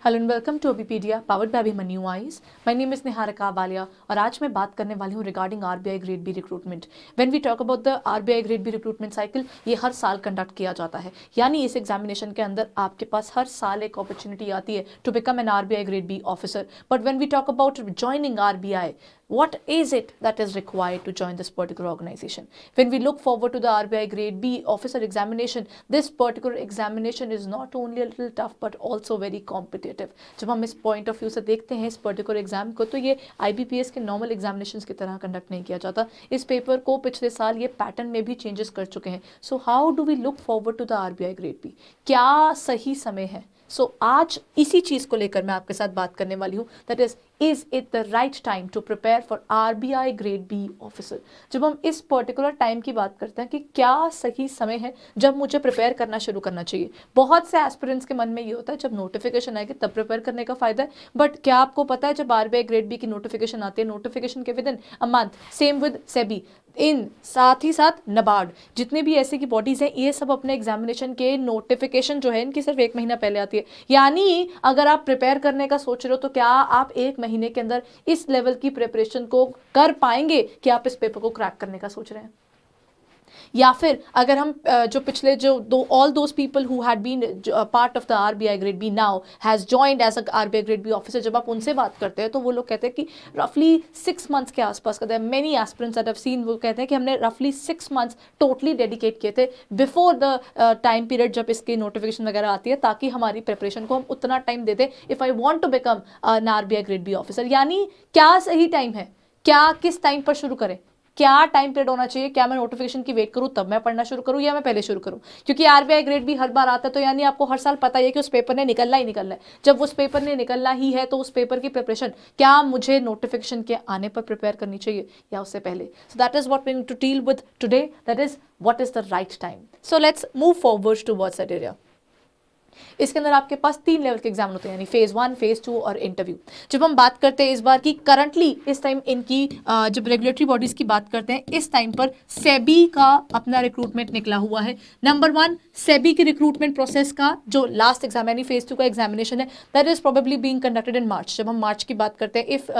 Hello and welcome to Abhipedia powered by Abhimanyu IAS. My name is Niharika Walia और आज मैं बात करने वाली हूँ regarding RBI grade B recruitment. When we talk about the RBI grade B recruitment cycle, ये हर साल कंडक्ट किया जाता है। यानी इस एग्जामिनेशन के अंदर आपके पास हर साल एक अपॉर्चुनिटी आती है to become an RBI grade B officer. But when we talk about joining RBI, what is it that is required to join this particular organization? When we look forward to the RBI grade B officer examination, this particular examination is not only a little tough but also very competitive. जब हम इस point of view से देखते हैं इस particular exam को, तो ये IBPS के normal examinations की तरह conduct नहीं किया जाता। इस paper को पिछले साल ये pattern में भी changes कर चुके हैं। So how do we look forward to the RBI grade B? क्या सही समय है? आज इसी चीज को लेकर मैं आपके साथ बात करने वाली हूँ, that is it the right time to prepare for RBI grade B officer. जब हम इस पर्टिकुलर टाइम की बात करते हैं कि क्या सही समय है जब मुझे प्रिपेयर करना शुरू करना चाहिए, बहुत से एस्पिरेंट्स के मन में ये होता है जब नोटिफिकेशन आएगी तब प्रिपेयर करने का फायदा है। बट क्या आपको पता है जब आरबीआई ग्रेड बी की नोटिफिकेशन आती है, नोटिफिकेशन के within a month, same with SEBI, इन साथ ही साथ नबार्ड, जितने भी ऐसे की बॉडीज हैं, ये सब अपने एग्जामिनेशन के नोटिफिकेशन जो है इनकी सिर्फ 1 महीना पहले आती है। यानी अगर आप प्रिपेयर करने का सोच रहे हो तो क्या आप 1 महीने के अंदर इस लेवल की प्रिपरेशन को कर पाएंगे कि आप इस पेपर को क्रैक करने का सोच रहे हैं? या फिर अगर हम जो पिछले जो all those people who had been part of the RBI grade B now has joined as a RBI grade B officer, जब आप उनसे बात करते हैं तो वो लोग कहते हैं कि रफली 6 मंथ्स के आसपास का, many aspirants that have seen, वो कहते हैं कि हमने रफली 6 मंथ्स टोटली डेडिकेट किए थे बिफोर द टाइम पीरियड जब इसकी नोटिफिकेशन वगैरह आती है, ताकि हमारी प्रिपरेशन को हम उतना टाइम दे दें if I want to become an RBI grade B officer. यानी क्या सही टाइम है, क्या किस टाइम पर शुरू करें, क्या टाइम पीरियड होना चाहिए, क्या मैं नोटिफिकेशन की वेट करूं तब मैं पढ़ना शुरू करूं या मैं पहले शुरू करूं? क्योंकि आरबीआई ग्रेड भी हर बार आता है, तो यानी आपको हर साल पता है कि उस पेपर ने निकलना ही निकलना है। जब उस पेपर ने निकलना ही है तो उस पेपर की प्रिपरेशन क्या मुझे नोटिफिकेशन के आने पर प्रिपेयर करनी चाहिए या उससे पहले? So that is what we need to deal with today, that is what is the right time. So let's move forward towards that area. इसके अंदर आपके पास 3 लेवल के एग्जाम होते हैं, यानी फेज 1, फेज 2 और इंटरव्यू। जब हम बात करते हैं इस बार की करंटली इस टाइम इनकी जब रेगुलेटरी बॉडीज की बात करते हैं, इस टाइम पर सेबी का अपना रिक्रूटमेंट निकला हुआ है। नंबर 1, सेबी की रिक्रूटमेंट प्रोसेस का जो लास्ट एग्जाम यानी फेज 2 का एग्जामिनेशन है, that is probably being conducted in March. जब हम मार्च की बात करते हैं, if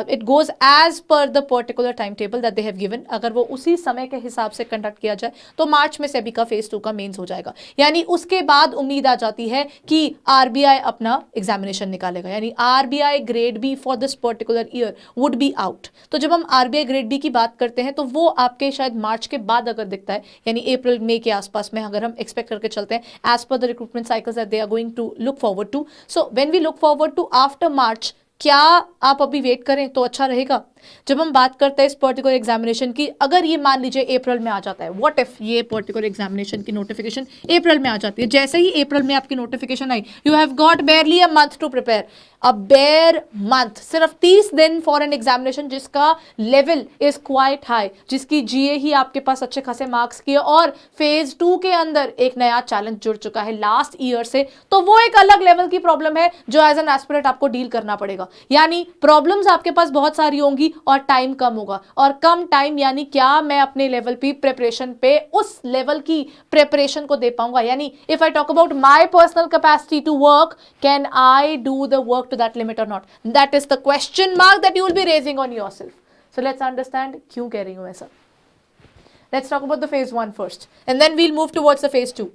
it goes as per the particular time table that they have given, अगर वो उसी समय के हिसाब से कंडक्ट किया जाए तो मार्च में सेबी का फेज 2 का मेंस हो जाएगा। यानी उसके बाद उम्मीद आ जाती है कि आरबीआई अपना एग्जामिनेशन निकालेगा, यानी RBI grade B for this particular year would be out. तो जब हम आरबीआई ग्रेड बी की बात करते हैं तो वो आपके शायद मार्च के बाद अगर दिखता है, यानी अप्रैल मई के आसपास में अगर हम एक्सपेक्ट करके चलते हैं as per the recruitment cycles that they are going to look forward to. So when we look forward to after March, क्या आप अभी वेट करें तो अच्छा रहेगा? जब हम बात करते हैं इस पर्टिकुलर एग्जामिनेशन की, अगर ये मान लीजिए अप्रैल में आ जाता है, व्हाट इफ ये पर्टिकुलर एग्जामिनेशन की नोटिफिकेशन अप्रैल में आ जाती है, जैसे ही अप्रैल में आपकी नोटिफिकेशन आई, you have got barely a month to prepare, a bare month, सिर्फ 30 दिन फॉर एन एग्जामिनेशन जिसका लेवल इज क्वाइट हाई, जिसकी जीए ही आपके पास अच्छे खासे मार्क्स की है और फेज 2 के अंदर एक नया चैलेंज जुड़ चुका है लास्ट ईयर से, तो वो एक अलग लेवल की प्रॉब्लम है जो एज एन एस्पिरेंट आपको डील करना पड़ेगा। यानी प्रॉब्लम्स आपके पास बहुत सारी होंगी और टाइम कम होगा, और कम टाइम यानी क्या मैं अपने लेवल पे प्रिपरेशन पे उस लेवल की प्रिपरेशन को दे पाऊंगा? यानी if I talk about my personal capacity to work, can I do the work to that limit और not? That is the question mark that you will be raising on yourself. So let's understand क्यों कह रही हूं ऐसा। Let's talk about the phase 1 first and then we'll move towards the phase 2।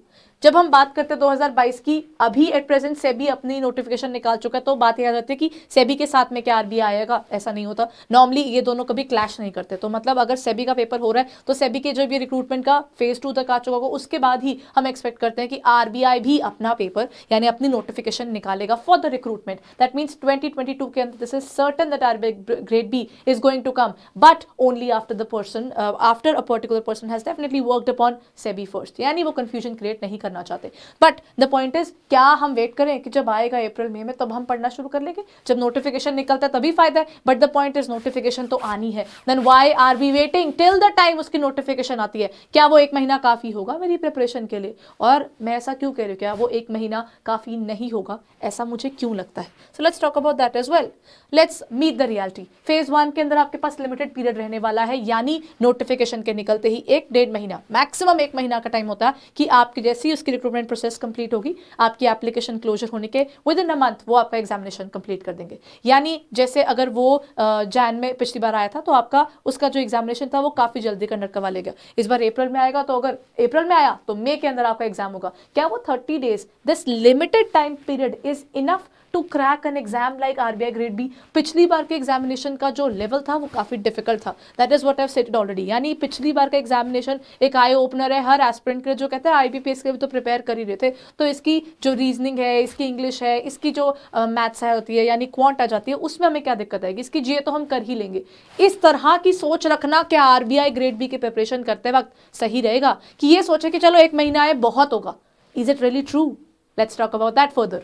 जब हम बात करते हैं 2022 की, अभी एट प्रेजेंट सेबी अपनी नोटिफिकेशन निकाल चुका है, तो बात यह आ जाती है कि सेबी के साथ में क्या आरबीआई आएगा? ऐसा नहीं होता, नॉर्मली ये दोनों कभी क्लैश नहीं करते। तो मतलब अगर सेबी का पेपर हो रहा है तो सेबी के जब ये रिक्रूटमेंट का फेज 2 तक आ चुका होगा, उसके बाद ही हम एक्सपेक्ट करते हैं कि आरबीआई भी अपना पेपर यानी अपनी नोटिफिकेशन निकालेगा for the recruitment. That means 2022 के अंदर this is certain that RBI grade B is going to come, but only after the person, after a particular person has definitely worked upon SEBI first. यानी वो confusion create नहीं करना चाहते। But the point is, क्या हम wait करें कि जब आएगा अप्रैल मई में तब हम पढ़ना शुरू कर लेंगे? जब नोटिफिकेशन निकलता है तभी फायदा है, but the point is notification तो आनी है। Then why are we waiting till the time उसकी नोटिफिकेशन आती है? क्या वो 1 महीना काफी होगा मेरी प्रिपरेशन के लिए? और मैं ऐसा क्यों कह रही हूँ, क्या वो 1 महीना काफी नहीं होगा? ऐसा मुझे क्यों लगता है? So let's talk about that as well. Let's meet the reality. Phase 1 के अंदर आपके पास लिमिटेड पीरियड रहने वाला है, यानी नोटिफिकेशन के निकलते ही 1-1.5 महीना, मैक्सिमम 1 महीना का टाइम होता है कि आपकी जैसी उसकी रिक्रूटमेंट प्रोसेस कंप्लीट होगी, आपकी एप्लीकेशन क्लोजर होने के विद इन अ मंथ वो आपका एग्जामिनेशन कंप्लीट कर देंगे। यानी जैसे अगर वो जैन में पिछली बार आया था तो आपका उसका जो एग्जामिनेशन था वो काफ़ी जल्दी कंडक्ट करवा लेगा। इस बार अप्रैल में आएगा तो अगर अप्रैल में आया तो मई के अंदर आपका एग्जाम होगा। क्या वो 30 days, this limited time period is enough to crack an exam like RBI grade B? पिछली बार के एग्जामिनेशन का जो लेवल था वो काफी डिफिकल्ट था, that is what I have stated already. यानी पिछली बार का एग्जामिनेशन एक आई ओपनर है हर एस्पिरेंट के लिए, जो कहते हैं आईबीपीएस के भी तो प्रिपेयर कर ही रहे थे, तो इसकी जो रीजनिंग है, इसकी इंग्लिश है, इसकी जो मैथ्स है होती है यानी क्वांट आ जाती है, उसमें हमें क्या दिक्कत आएगी, इसकी जीए तो हम कर ही लेंगे। इस तरह की सोच रखना क्या आरबीआई ग्रेड बी की प्रिपरेशन करते वक्त सही रहेगा कि ये सोचे कि चलो एक महीना है बहुत होगा? Is it really true? Let's talk about that further.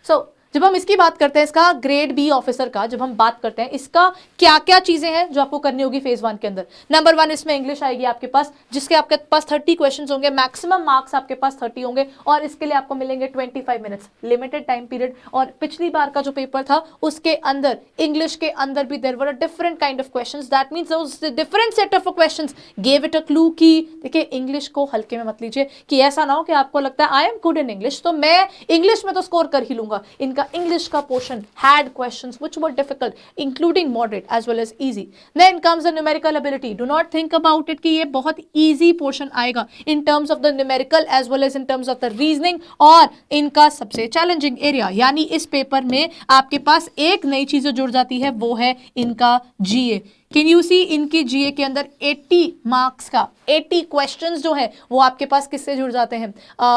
So जब हम इसकी बात करते हैं, इसका ग्रेड बी ऑफिसर का जब हम बात करते हैं, इसका क्या क्या चीजें हैं जो आपको करनी होगी फेज 1 के अंदर। नंबर 1, इसमें इंग्लिश आएगी आपके पास, जिसके आपके पास 30 क्वेश्चंस होंगे, मैक्सिमम मार्क्स आपके पास 30 होंगे और इसके लिए आपको मिलेंगे 25 मिनट्स, लिमिटेड टाइम पीरियड। और पिछली बार का जो पेपर था उसके अंदर इंग्लिश के अंदर भी there were a different kind of questions, that means those different set of questions give it a clue की देखिए इंग्लिश को हल्के में मत लीजिए, कि ऐसा ना हो कि आपको लगता है I am good in English तो मैं इंग्लिश में तो स्कोर कर ही लूंगा। इनका English का portion had questions which were difficult, including moderate as well as easy. Then comes the numerical ability. Do not think about it कि ये बहुत easy portion आएगा in terms of the numerical as well as in terms of the reasoning, और इनका सबसे challenging area यानी इस paper में आपके पास एक नई चीज जो जुड़ जाती है वो है इनका GA। कैन यू सी इनकी जीए के अंदर 80 मार्क्स का 80 क्वेश्चंस जो है वो आपके पास किससे जुड़ जाते हैं?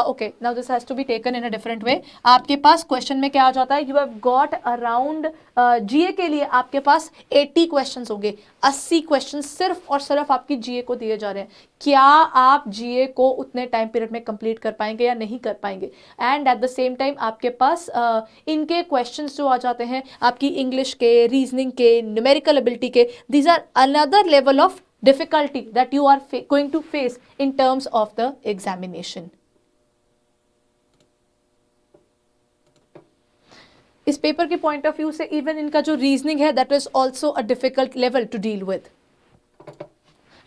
Okay, now this has to be taken in a different way. आपके पास क्वेश्चन में क्या आ जाता है, you have got around GA के लिए आपके पास 80 क्वेश्चंस होंगे, 80 क्वेश्चन सिर्फ और सिर्फ आपकी जीए को दिए जा रहे हैं। क्या आप जीए को उतने टाइम पीरियड में कंप्लीट कर पाएंगे या नहीं कर पाएंगे? And at the same time आपके पास इनके क्वेश्चंस जो आ जाते हैं आपकी इंग्लिश के, रीजनिंग के, न्यूमेरिकल एबिलिटी के, these are another level of difficulty that you are going to face in terms of the examination. इस पेपर के पॉइंट ऑफ व्यू से इवन इनका जो रीजनिंग है that is also a difficult level to deal with,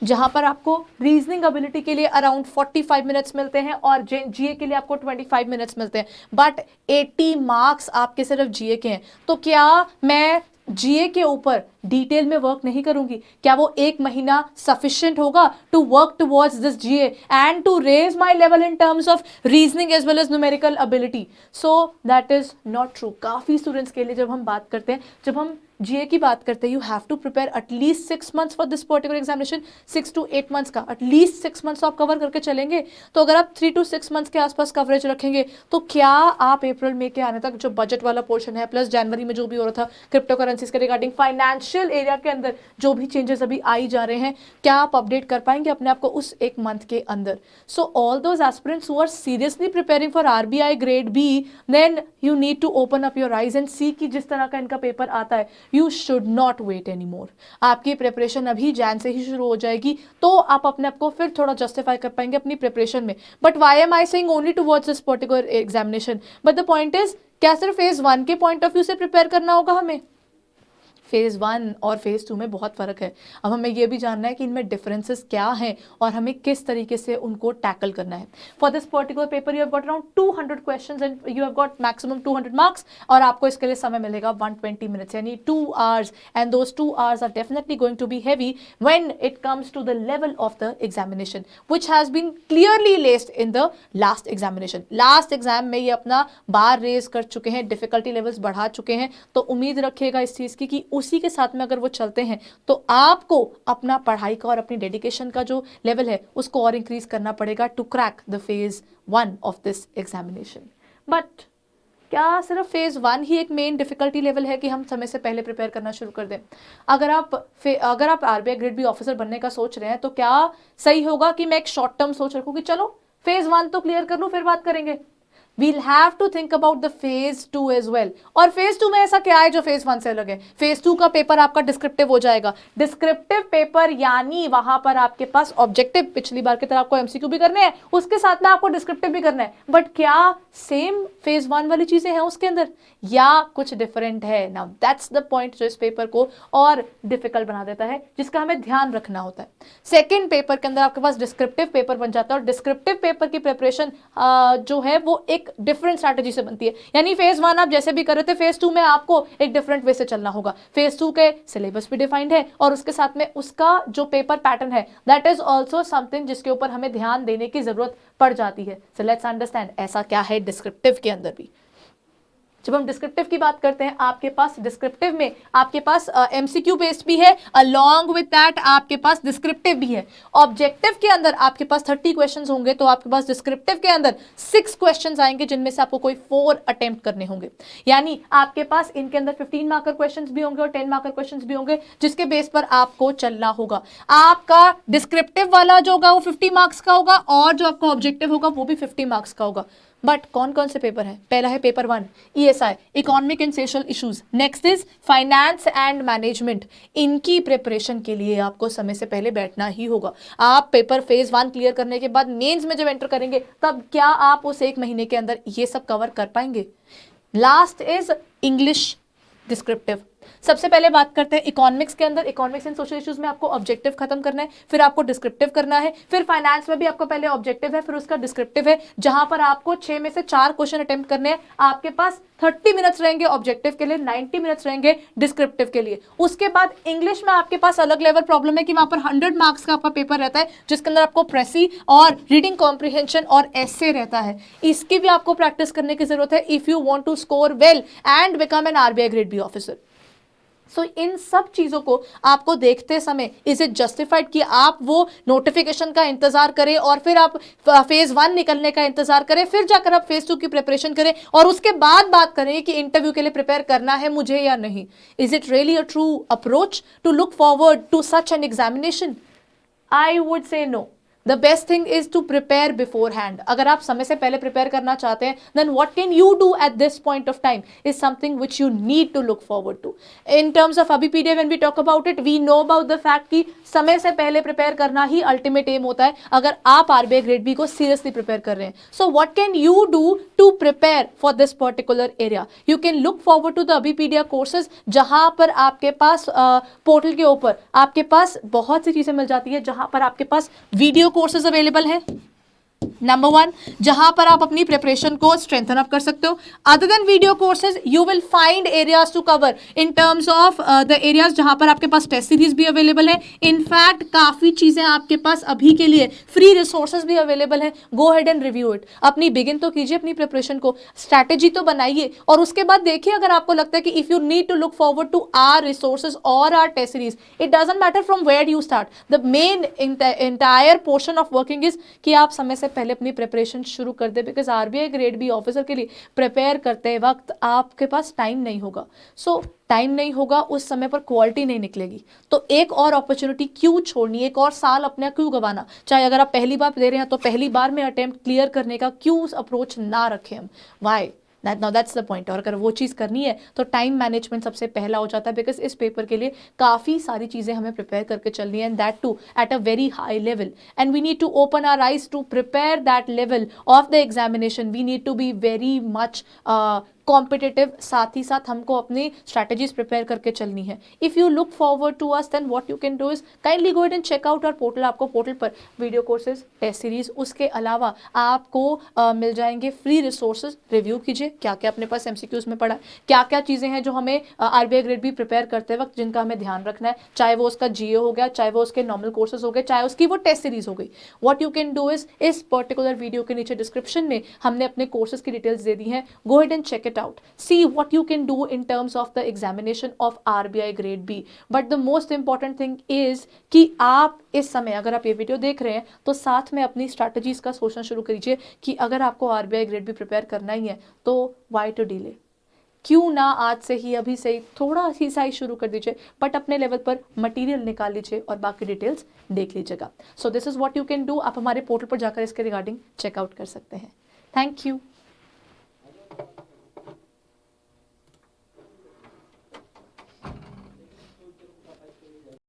जहां पर आपको reasoning ability के लिए अराउंड 45 मिनट्स मिलते हैं और जीए के लिए आपको 25 मिनट्स मिलते हैं, बट 80 मार्क्स आपके सिर्फ जीए के हैं। तो क्या मैं जीए के ऊपर डिटेल में वर्क नहीं करूंगी? क्या वो एक महीना सफिशिएंट होगा to work towards this GA and to raise my level in terms of reasoning as well as numerical ability? So that is not true. काफी स्टूडेंट्स के लिए जब हम बात करते हैं, जब हम जीए की बात करते हैं, you have to prepare at least 6 months for this particular examination, 6 to 8 months का, एटलीस्ट 6 मंथ्स आप कवर करके चलेंगे। तो अगर आप 3 to 6 मंथ्स के आसपास कवरेज रखेंगे तो क्या आप अप्रैल मई के आने तक जो बजट वाला पोर्शन है प्लस जनवरी में जो भी हो रहा था क्रिप्टो करेंसीज के रिगार्डिंग फाइनेंशियल एरिया के अंदर जो भी चेंजेस अभी आई जा रहे हैं, क्या आप अपडेट कर पाएंगे अपने आप को उस एक मंथ के अंदर? So all those aspirants who are seriously preparing for RBI grade B, then you need to open up your eyes and see कि जिस तरह का इनका पेपर आता है, you should not wait any more. आपकी प्रिपरेशन अभी जैन से ही शुरू हो जाएगी तो आप अपने आप को फिर थोड़ा जस्टिफाई कर पाएंगे अपनी प्रिपरेशन में। But why am I saying only towards this particular examination? But the point is, क्या सिर्फ फेज 1 के पॉइंट ऑफ व्यू से प्रिपेयर करना होगा हमें? फेज 1 और फेज 2 में बहुत फर्क है। अब हमें यह भी जानना है कि इनमें डिफरेंसेस क्या हैं और हमें किस तरीके से उनको टैकल करना है। For this particular paper you have got around 200 questions and you have got maximum 200 marks, और आपको इसके लिए समय मिलेगा 120 मिनट्स यानी 2 hours, and those 2 hours are definitely going to be heavy when it comes to the level of the examination which has been clearly laced in the last examination. Last exam में ये अपना बार raise कर चुके हैं, difficulty levels बढ़ा चुके हैं, तो उम्मीद रखिएगा इस चीज की उसी के साथ में अगर वो चलते हैं तो आपको अपना पढ़ाई का और अपनी डेडिकेशन का जो लेवल है उसको और इंक्रीज करना पड़ेगा to crack the phase 1 of this examination. But क्या सिर्फ फेज 1 ही एक मेन डिफिकल्टी लेवल है कि हम समय से पहले प्रिपेयर करना शुरू कर दें? अगर आप आरबीआई ग्रेड बी ऑफिसर बनने का सोच रहे हैं तो क्या सही होगा कि मैं एक शॉर्ट टर्म सोच रखूं कि चलो फेज 1 तो क्लियर कर लूं फिर बात करेंगे? We'll have to think about the phase 2 as well. और फेज 2 में ऐसा क्या है जो फेज 1 से अलग है? फेज 2 का पेपर आपका डिस्क्रिप्टिव हो जाएगा। डिस्क्रिप्टिव पेपर यानी वहां पर आपके पास ऑब्जेक्टिव पिछली बार की तरह आपको एमसीक्यू भी करने हैं, उसके साथ में आपको डिस्क्रिप्टिव भी करना है। बट क्या सेम फेज 1 वाली चीजें हैं उसके अंदर या कुछ डिफरेंट है? नाउ दैट्स द पॉइंट जो इस पेपर को और डिफिकल्ट बना देता है, जिसका हमें ध्यान रखना होता है। सेकेंड पेपर के अंदर आपके पास डिस्क्रिप्टिव पेपर बन जाता है और डिस्क्रिप्टिव पेपर की प्रिपरेशन जो है वो एक डिफरेंट स्ट्रैटेजी से बनती है। यानी फेज 1 आप जैसे भी कर रहे थे, फेज 2 में आपको एक डिफरेंट वे से चलना होगा। फेज 2 के सिलेबस भी डिफाइंड है और उसके साथ में उसका जो पेपर पैटर्न है दैट इज ऑल्सो समथिंग जिसके ऊपर हमें ध्यान देने की जरूरत पड़ जाती है। सो लेट्स अंडरस्टैंड ऐसा क्या है डिस्क्रिप्टिव के अंदर भी। जब हम डिस्क्रिप्टिव की बात करते हैं, आपके पास डिस्क्रिप्टिव में आपके पास एमसीक्यू बेस्ड भी है, अलोंग विद दैट आपके पास डिस्क्रिप्टिव भी है। ऑब्जेक्टिव के अंदर आपके पास 30 क्वेश्चंस होंगे, तो आपके पास डिस्क्रिप्टिव के अंदर 6 क्वेश्चंस आएंगे, जिनमें से आपको कोई 4 अटेम्प्ट करने होंगे। यानी आपके पास इनके अंदर 15 मार्कर क्वेश्चंस भी होंगे और 10 मार्कर क्वेश्चंस भी होंगे, जिसके बेस पर आपको चलना होगा। आपका डिस्क्रिप्टिव वाला जो होगा वो 50 मार्क्स का होगा और जो आपका ऑब्जेक्टिव होगा वो भी 50 मार्क्स का होगा। बट कौन कौन से पेपर है? पहला है paper 1 ESI, economic and social issues. Next is finance and management. इनकी प्रिपरेशन के लिए आपको समय से पहले बैठना ही होगा। आप पेपर फेज 1 क्लियर करने के बाद मेंस में जब एंटर करेंगे, तब क्या आप उस 1 महीने के अंदर ये सब कवर कर पाएंगे? Last is English descriptive. सबसे पहले बात करते हैं इकोनॉमिक्स के अंदर। इकोनॉमिक्स एंड सोशल इश्यूज में आपको ऑब्जेक्टिव खत्म करना है, फिर आपको डिस्क्रिप्टिव करना है। फिर फाइनेंस में भी आपको पहले ऑब्जेक्टिव है, फिर उसका डिस्क्रिप्टिव है, जहां पर आपको 6 में से 4 क्वेश्चन अटेम्प्ट करने हैं। आपके पास 30 मिनट्स रहेंगे ऑब्जेक्टिव के लिए, 90 मिनट्स रहेंगे डिस्क्रिप्टिव के लिए। उसके बाद इंग्लिश में आपके पास अलग लेवल प्रॉब्लम है कि वहां पर 100 मार्क्स का आपका पेपर रहता है, जिसके अंदर आपको प्रेसी और रीडिंग कॉम्प्रिहेंशन और एसे रहता है। इसकी भी आपको प्रैक्टिस करने की जरूरत है if you want to score well and become an RBI grade B officer. So इन सब चीजों को आपको देखते समय इज इट जस्टिफाइड कि आप वो नोटिफिकेशन का इंतजार करें और फिर आप फेज 1 निकलने का इंतजार करें, फिर जाकर आप फेज 2 की प्रिपरेशन करें और उसके बाद बात करें कि इंटरव्यू के लिए प्रिपेयर करना है मुझे या नहीं? Is it really a true approach to look forward to such an examination? I would say no. The best thing is to prepare beforehand. अगर आप समय से पहले प्रिपेयर करना चाहते हैं, then what can you do at this point of time is something which you need to look forward to. In terms of अभी PDF when we talk about it, we know about the fact कि समय से पहले prepare करना ही ultimate aim होता है अगर आप आरबीआई ग्रेड बी को सीरियसली प्रिपेयर कर रहे हैं। So what can you do to prepare for this particular area? You can look forward to the Abhipedia courses, जहां पर आपके पास पोर्टल के ऊपर आपके पास बहुत सी चीजें मिल जाती है, जहां पर आपके पास वीडियो कोर्सेज अवेलेबल है। नंबर 1, जहां पर आप अपनी प्रिपरेशन को स्ट्रेंथन अप कर सकते हो। Other than video courses you will find areas to cover in terms of the areas जहां पर आपके पास टेस्ट सीरीज भी अवेलेबल है। इनफैक्ट काफी चीजें आपके पास अभी के लिए फ्री रिसोर्सेज भी अवेलेबल है। गो हेड एंड रिव्यू इट। अपनी बिगिन तो कीजिए अपनी प्रिपरेशन को, स्ट्रैटेजी तो बनाइए और उसके बाद देखिए अगर आपको लगता है कि if you need to look forward to our resources और our test series, it doesn't matter from where you start. The main entire portion of working is कि आप समय से पहले अपनी प्रिपरेशन शुरू कर दे, because RBI grade B officer के लिए प्रिपेयर करते वक्त आपके पास टाइम नहीं होगा। सो टाइम नहीं होगा, उस समय पर क्वालिटी नहीं निकलेगी, तो एक और अपॉर्चुनिटी क्यों छोड़नी, एक और साल अपना क्यों गंवाना? चाहे अगर आप पहली बार दे रहे हैं तो पहली बार में अटेम्प्ट क्लियर करने का क्यों अप्रोच ना रखें हम? वाई? That's the point. और अगर वो चीज़ करनी है तो टाइम मैनेजमेंट सबसे पहला हो जाता है, बिकॉज इस पेपर के लिए काफ़ी सारी चीज़ें हमें प्रिपेयर करके चलनी है, and that too at a very high level, and we need to open our eyes to prepare that level of the examination. We need to be very much competitive. साथ ही साथ हमको अपनी स्ट्रैटेजीज प्रिपेयर करके चलनी है। If you look forward to us, then what you can do is kindly go and check out our portal. आपको portal पर वीडियो कोर्सेज, टेस्ट सीरीज, उसके अलावा आपको मिल जाएंगे फ्री रिसोर्सेज। रिव्यू कीजिए क्या क्या अपने पास एमसीक्यूज में पड़ा है, क्या क्या चीज़ें हैं जो हमें आरबीआई ग्रेड बी प्रिपेयर करते वक्त जिनका हमें ध्यान रखना है, चाहे वो उसका जीओ हो गया, चाहे वो उसके नॉर्मल कोर्सेज हो गए, चाहे उसकी वो टेस्ट सीरीज हो गई। What you can do is इस पर्टिकुलर वीडियो के नीचे डिस्क्रिप्शन में हमने अपने कोर्सेज की डिटेल्स दे दी हैं। Go ahead and check it out, see what you can do in terms of the examination of RBI grade B. But the most important thing is कि आप इस समय अगर आप ये वीडियो देख रहे हैं तो साथ में अपनी स्ट्रैटेजीज का सोचना शुरू कीजिए कि अगर आपको RBI ग्रेड बी प्रिपेयर करना ही है तो वाई टू डिले? क्यों ना आज से ही, अभी से ही थोड़ा ही साइज शुरू कर दीजिए, बट अपने लेवल पर मटेरियल निकाल लीजिए और बाकी डिटेल्स देख लीजिएगा। So this is what you can do. आप हमारे पोर्टल पर जाकर इसके रिगार्डिंग चेकआउट कर सकते हैं। Thank you.